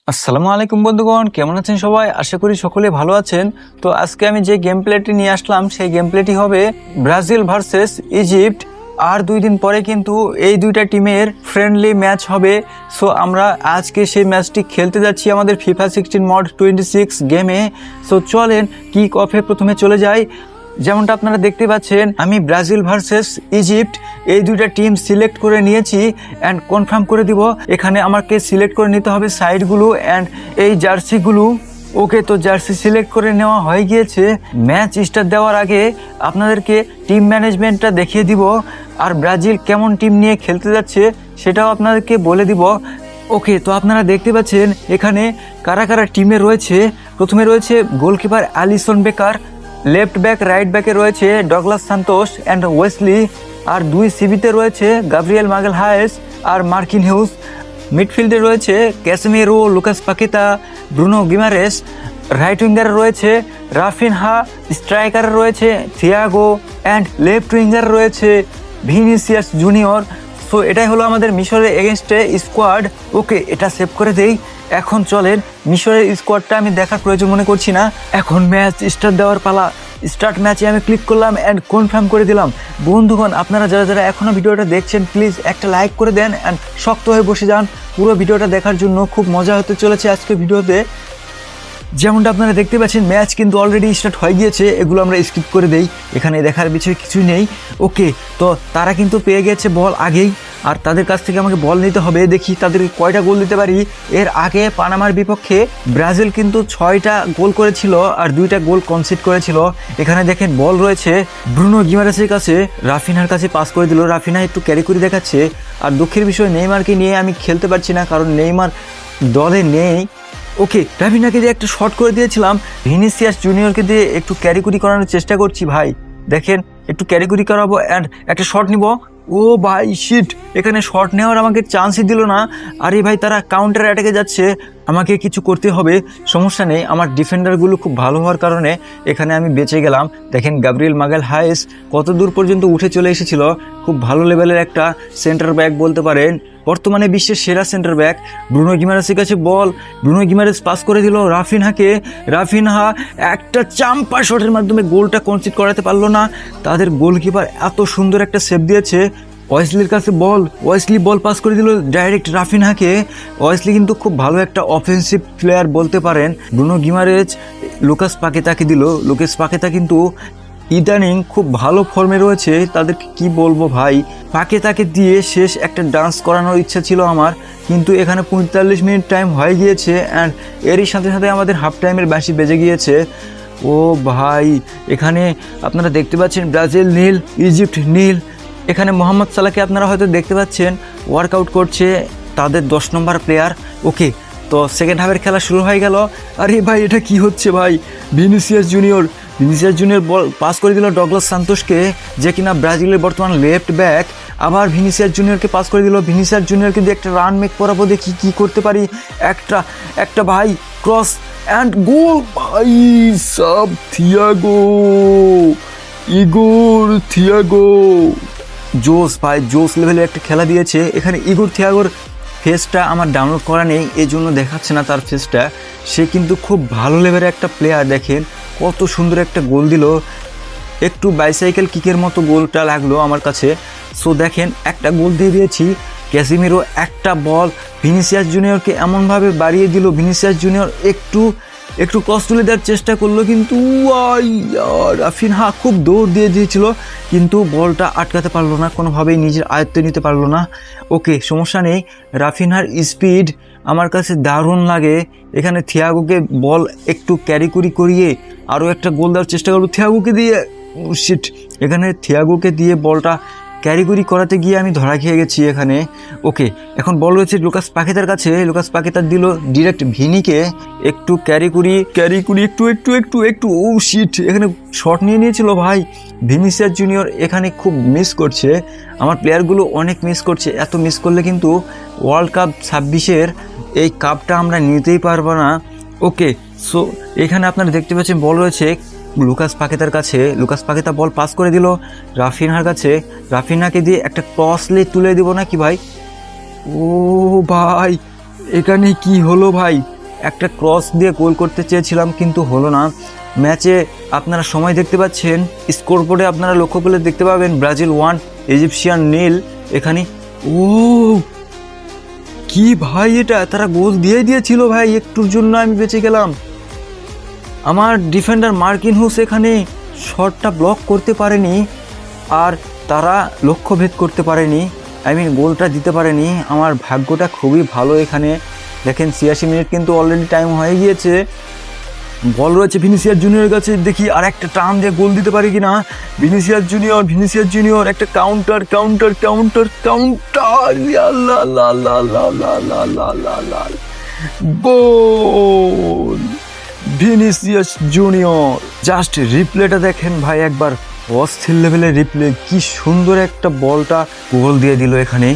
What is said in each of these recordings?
আসসালামু আলাইকুম বন্ধুগণ, কেমন আছেন সবাই? আশা করি সকলে ভালো আছেন। তো আজকে আমি যে গেম প্লেটি নিয়ে আসলাম সেই গেম প্লেটি হবে ব্রাজিল ভার্সেস ইজিপ্ট। আর 2 দিন পরে কিন্তু এই দুইটা টিমের ফ্রেন্ডলি ম্যাচ হবে। সো আমরা আজকে সেই ম্যাচটি খেলতে যাচ্ছি আমাদের FIFA 16 মড 26 গেমে। সো চলেন কিক অফে প্রথমে চলে যাই। যেমনটা আপনারা দেখতে পাচ্ছেন, আমি ব্রাজিল ভার্সেস ইজিপ্ট এই দুইটা টিম সিলেক্ট করে নিয়েছি অ্যান্ড কনফার্ম করে দিব। এখানে আমাকে সিলেক্ট করে নিতে হবে সাইডগুলো অ্যান্ড এই জার্সিগুলো। ওকে, তো জার্সি সিলেক্ট করে নেওয়া হয়ে গিয়েছে। ম্যাচ স্টার্ট দেওয়ার আগে আপনাদেরকে টিম ম্যানেজমেন্টটা দেখিয়ে দিব, আর ব্রাজিল কেমন টিম নিয়ে খেলতে যাচ্ছে সেটাও আপনাদেরকে বলে দিব। ওকে, তো আপনারা দেখতে পাচ্ছেন এখানে কারা কারা টিমে রয়েছে। প্রথমে রয়েছে goalkeeper Alisson Becker, left back right ব্যাকে রয়েছে ডগলাস সান্তোস অ্যান্ড ওয়েসলি, আর দুই সিবিতে রয়েছে গাব্রিয়েল মাগালহায়েস আর মার্কিন হিউজ। মিডফিল্ডে রয়েছে Casemiro, Lucas Paqueta, Bruno Guimaraes. Right উইঙ্গারে রয়েছে রাফিনহা, স্ট্রাইকারে রয়েছে থিয়াগো অ্যান্ড লেফট উইঙ্গারে রয়েছে ভিনিসিয়াস জুনিয়র। সো এটাই হলো আমাদের মিশরের এগেনস্টে স্কোয়াড। ওকে, এটা সেভ করে দেই। এখন চলেন, মিশরের স্কোয়াডটা আমি দেখার প্রয়োজন মনে করছি না। এখন ম্যাচ স্টার্ট দেওয়ার পালা। স্টার্ট ম্যাচে আমি ক্লিক করলাম অ্যান্ড কনফার্ম করে দিলাম। বন্ধুগণ, আপনারা যারা যারা এখনও ভিডিওটা দেখছেন প্লিজ একটা লাইক করে দেন অ্যান্ড শক্ত হয়ে বসে যান পুরো ভিডিওটা দেখার জন্য। খুব মজা হতে চলেছে আজকের ভিডিওতে। যেমনটা আপনারা দেখতে পাচ্ছেন ম্যাচ কিন্তু অলরেডি স্টার্ট হয়ে গিয়েছে। এগুলো আমরা স্কিপ করে দেই, এখানে দেখার বিষয়ে কিছুই নেই। ওকে, তো তারা কিন্তু পেয়ে গেছে বল আগেই, আর তাদের কাছ থেকে আমাকে বল নিতে হবে। দেখি তাদেরকে কয়টা গোল দিতে পারি। এর আগে পানামার বিপক্ষে ব্রাজিল কিন্তু 6টা গোল করেছিল আর 2টা গোল কনসিড করেছিল। এখানে দেখেন বল রয়েছে ব্রুনো গিমারেসের কাছে, রাফিনহার কাছে পাস করে দিল। রাফিনহা একটু ক্যারি করে দেখাচ্ছে। আর দুঃখের বিষয় নেইমারকে নিয়ে আমি খেলতে পারছি না, কারণ নেইমার দলে নেই। ওকে, রাফিনহাকে দিয়ে একটা শট করে দিয়েছিলাম। ভিনিসিয়াস জুনিয়রকে দিয়ে একটু ক্যারিকুরি করানোর চেষ্টা করছি ভাই। দেখেন, একটু ক্যারিকুরি করাবো অ্যান্ড একটা শট নিব। ও ভাই শিট, এখানে শট নেওয়ার আমাকে চান্সই দিল না। আরে ভাই, তারা কাউন্টার অ্যাটাকে যাচ্ছে, আমাকে কিছু করতে হবে। সমস্যা নেই, আমার ডিফেন্ডারগুলো খুব ভালো হওয়ার কারণে এখানে আমি বেঁচে গেলাম। দেখেন গাব্রিয়েল মাগালহায়েস কত দূর পর্যন্ত উঠে চলে এসেছিল। খুব ভালো লেভেলের একটা সেন্টার ব্যাক বলতে পারেন, বর্তমানে বিশ্বের সেরা সেন্টার ব্যাক। ব্রুনো গিমারেসের কাছে বল, ব্রুনো গিমারেস পাস করে দিল রাফিনহাকে। রাফিনহা একটা চাম্পা শটের মাধ্যমে গোলটা কনসিড করাতে পারলো না। তাদের গোলকিপার এত সুন্দর একটা সেভ দিয়েছে। ওয়েসলির কাছে বল, ওয়েসলি বল পাস করে দিল ডাইরেক্ট রাফিনহাকে। ওয়েসলি কিন্তু খুব ভালো একটা অফেন্সিভ প্লেয়ার বলতে পারেন। ব্রুনো গিমারেজ লুকাস পাকেতাকে দিল। লুকাস পাকেতা কিন্তু ইদানিং খুব ভালো ফর্মে রয়েছে। তাদেরকে কি বলবো ভাই, পাকেতাকে দিয়ে শেষ একটা ডান্স করানোর ইচ্ছা ছিল আমার, কিন্তু এখানে 45 মিনিট টাইম হয়ে গিয়েছে অ্যান্ড এরই সাথে সাথে আমাদের হাফ টাইমের বেশি বেজে গিয়েছে। ও ভাই, এখানে আপনারা দেখতে পাচ্ছেন ব্রাজিল নীল, ইজিপ্ট নীল। এখানে মোহাম্মদ সালাহকে আপনারা হয়তো দেখতে পাচ্ছেন ওয়ার্কআউট করছে, তাদের 10 নম্বর প্লেয়ার। ওকে, তো সেকেন্ড হাফের খেলা শুরু হয়ে গেল। আরে ভাই, এটা কি হচ্ছে ভাই? ভিনিসিয়াস জুনিয়র বল পাস করে দিল ডগলাস সান্তোসকে, যে কিনা ব্রাজিলের বর্তমান লেফট ব্যাক। আবার ভিনিসিয়াস জুনিয়রকে পাস করে দিল। ভিনিসিয়াস জুনিয়র কিন্তু একটা রান মেক করাবো, দেখি কি করতে পারি। একটা ভাই ক্রস অ্যান্ড গোল। ভাই সব থিয়াগো, ইগোর থিয়াগো জোস ভাই, জোস লেভেলের একটা খেলা দিয়েছে। এখানে ইগোর থিয়াগোর ফেসটা আমার ডাউনলোড করা নেই, এই জন্য দেখাচ্ছে না তার ফেসটা। সে কিন্তু খুব ভালো লেভেলের একটা প্লেয়ার। দেখেন কত সুন্দর একটা গোল দিল, একটু বাইসাইকেল কিকের মতো গোলটা লাগলো আমার কাছে। সো দেখেন, একটা গোল দিয়ে দিয়েছি। ক্যাসিমিরো একটা বল ভিনিসিয়াস জুনিয়রকে এমনভাবে বাড়িয়ে দিল। ভিনিসিয়াস জুনিয়র একটু ক্রস তুলে দেওয়ার চেষ্টা করলো, কিন্তু রাফিনহা খুব দৌড় দিয়ে দিয়েছিল, কিন্তু বলটা আটকাতে পারলো না, কোনোভাবেই নিজের আয়ত্তে নিতে পারলো না। ওকে, সমস্যা নেই। রাফিনহার স্পিড আমার কাছে দারুণ লাগে। এখানে থিয়াগোকে বল একটু ক্যারি করিয়ে আরও একটা গোল দেওয়ার চেষ্টা করবো থিয়াগোকে দিয়ে। শিট, এখানে থিয়াগোকে দিয়ে বলটা ক্যারিগরি করাতে গিয়ে আমি ধরা খেয়ে গেছি এখানে। ওকে, এখন বল রয়েছে লুকাস পাকেতার কাছে। লুকাস পাকেতার দিল ডিরেক্ট ভিনিকে, একটু ক্যারিকুরি একটু ও শিট, এখানে শট নিয়েছিল ভাই। ভিনিসিয়াস জুনিয়র এখানে খুব মিস করছে, আমার প্লেয়ারগুলো অনেক মিস করছে। এত মিস করলে কিন্তু ওয়ার্ল্ড কাপ 26-এর এই কাপটা আমরা নিতেই পারবো না। ওকে, সো এখানে আপনারা দেখতে পাচ্ছেন বল রয়েছে লুকাস পাকেতার কাছে। লুকাস পাকেতা বল পাস করে দিল রাফিনহার কাছে। রাফিনহাকে দিয়ে একটা ক্রসলে তুলে দিব নাকি ভাই? ও ভাই, এখানে কি হলো ভাই? একটা ক্রস দিয়ে গোল করতে চেয়েছিলাম কিন্তু হলো না। ম্যাচে আপনারা সময় দেখতে পাচ্ছেন, স্কোর বোর্ডে আপনারা লক্ষ্য করলে দেখতে পাবেন ব্রাজিল 1 ইজিপশিয়ান 0 এখানে। ও কি ভাই, এটা তারা গোল দিয়ে দিয়েছিল ভাই, একটুর জন্য আমি বেঁচে গেলাম। আমার ডিফেন্ডার মার্কিনহুস এখানে শটটা ব্লক করতে পারেনি, আর তারা লক্ষ্যভেদ করতে পারেনি, গোলটা দিতে পারেনি। আমার ভাগ্যটা খুবই ভালো এখানে। দেখেন 86 মিনিট কিন্তু অলরেডি টাইম হয়ে গিয়েছে। বল রয়েছে ভিনিসিয়াস জুনিয়রের কাছে, দেখি আর একটা টার্ন দিয়ে গোল দিতে পারি কিনা। ভিনিসিয়াস জুনিয়র একটা কাউন্টার, গোল ভিনিসিয়াস জুনিয়র। জাস্ট রিপ্লেটা দেখেন ভাই একবার, অস্থির লেভেলের রিপ্লে, কি সুন্দর একটা বলটা গোল দিয়ে দিল এখানে।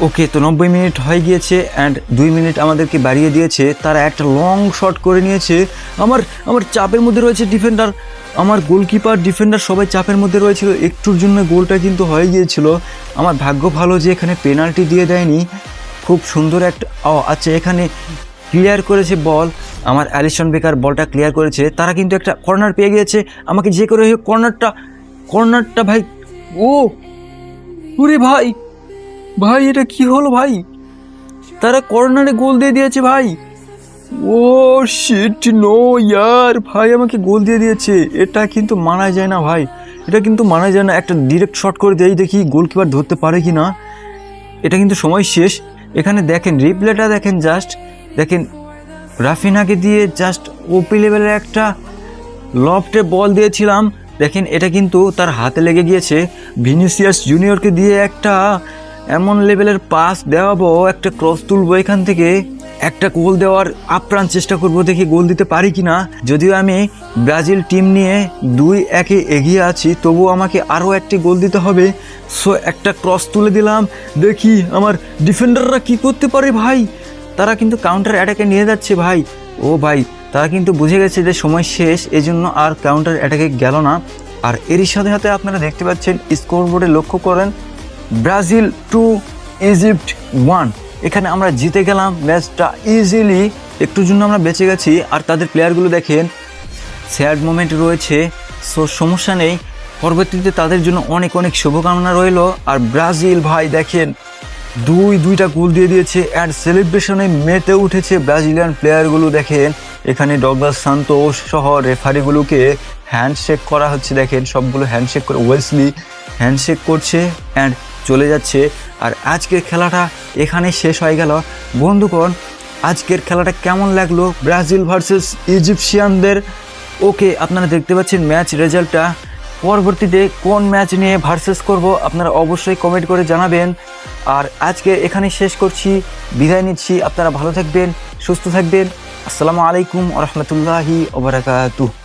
ওকে, তো 90 মিনিট হয়ে গিয়েছে অ্যান্ড 2 মিনিট আমাদেরকে বাড়িয়ে দিয়েছে। তারা একটা লং শট করে নিয়েছে। আমার চাপের মধ্যে রয়েছে ডিফেন্ডার, আমার গোলকিপার, ডিফেন্ডার সবাই চাপের মধ্যে রয়েছিল, একটুর জন্য গোলটা কিন্তু হয়ে গিয়েছিল। আমার ভাগ্য ভালো যে এখানে পেনাল্টি দিয়ে দেয়নি। খুব সুন্দর একটা আচ্ছা, এখানে ক্লিয়ার করেছে বল, আমার অ্যালিসন বেকার বলটা ক্লিয়ার করেছে। তারা কিন্তু একটা কর্নার পেয়ে গিয়েছে, আমাকে যে করে কর্নারটা ভাই, ওরে ভাই এটা কি হলো ভাই, তারা কর্নারে গোল দিয়ে দিয়েছে ভাই। ও শিট, নো ইয়ার ভাই, আমাকে গোল দিয়ে দিয়েছে। এটা কিন্তু মানা যায় না ভাই, এটা কিন্তু মানা যায় না। একটা ডিরেক্ট শট করে দেই, দেখি গোলকিপার ধরতে পারে কি না। এটা কিন্তু সময় শেষ। এখানে দেখেন রিপ্লেটা দেখেন, জাস্ট দেখেন রাফিনাকে দিয়ে জাস্ট ওপি লেভেলের একটা লফটে বল দিয়েছিলাম, দেখেন এটা কিন্তু তার হাতে লেগে গিয়েছে। ভিনিসিয়াস জুনিয়রকে দিয়ে একটা এমন লেভেলের পাস দেওয়াবো, একটা ক্রস তুলবো এখান থেকে, একটা গোল দেওয়ার আপ্রাণ চেষ্টা করব, দেখি গোল দিতে পারি কি না। যদিও আমি ব্রাজিল টিম নিয়ে 2-1 এগিয়ে আছি, তবুও আমাকে আরও একটি গোল দিতে হবে। সো একটা ক্রস তুলে দিলাম, দেখি আমার ডিফেন্ডাররা কি করতে পারে ভাই। তারা কিন্তু কাউন্টার অ্যাটাকে নিয়ে যাচ্ছে ভাই। ও ভাই, তারা কিন্তু বুঝে গেছে যে সময় শেষ, এজন্য আর কাউন্টার অ্যাটাকে গেল না। আর এরই সাথে সাথে আপনারা দেখতে পাচ্ছেন স্কোর বোর্ডে লক্ষ্য করেন, ব্রাজিল 2 ইজিপ্ট 1। এখানে আমরা জিতে গেলাম ম্যাচটা ইজিলি, একটুর জন্য আমরা বেঁচে গেছি। আর তাদের প্লেয়ারগুলো দেখেন, স্যাড মোমেন্ট রয়েছে, সো সমস্যা নেই, পরবর্তীতে তাদের জন্য অনেক অনেক শুভকামনা রইল। আর ব্রাজিল ভাই দেখেন দুইটা গোল দিয়ে দিয়েছে, অ্যান্ড সেলিব্রেশনে মেতে উঠেছে ব্রাজিলিয়ান প্লেয়ারগুলো। দেখেন এখানে ডগলাস সান্তোস সহ রেফারিগুলোকে হ্যান্ডশেক করা হচ্ছে, দেখেন সবগুলো হ্যান্ডশেক করে, ওয়েসলি হ্যান্ডশেক করছে অ্যান্ড চলে যাচ্ছে। আর আজকের খেলাটা এখানে শেষ হয়ে গেল। বন্ধুগণ, আজকের খেলাটা কেমন লাগলো ব্রাজিল ভার্সেস ইজিপশিয়ানদের? ওকে, আপনারা দেখতে পাচ্ছেন ম্যাচ রেজাল্টটা। পরবর্তীতে কোন ম্যাচ নিয়ে ভার্সেস করব আপনারা অবশ্যই কমেন্ট করে জানাবেন। আর আজকে এখানে শেষ করছি, বিদায় নিচ্ছি। আপনারা ভালো থাকবেন, সুস্থ থাকবেন। আসসালামু আলাইকুম ওয়া রাহমাতুল্লাহি ওয়া বারাকাতুহু।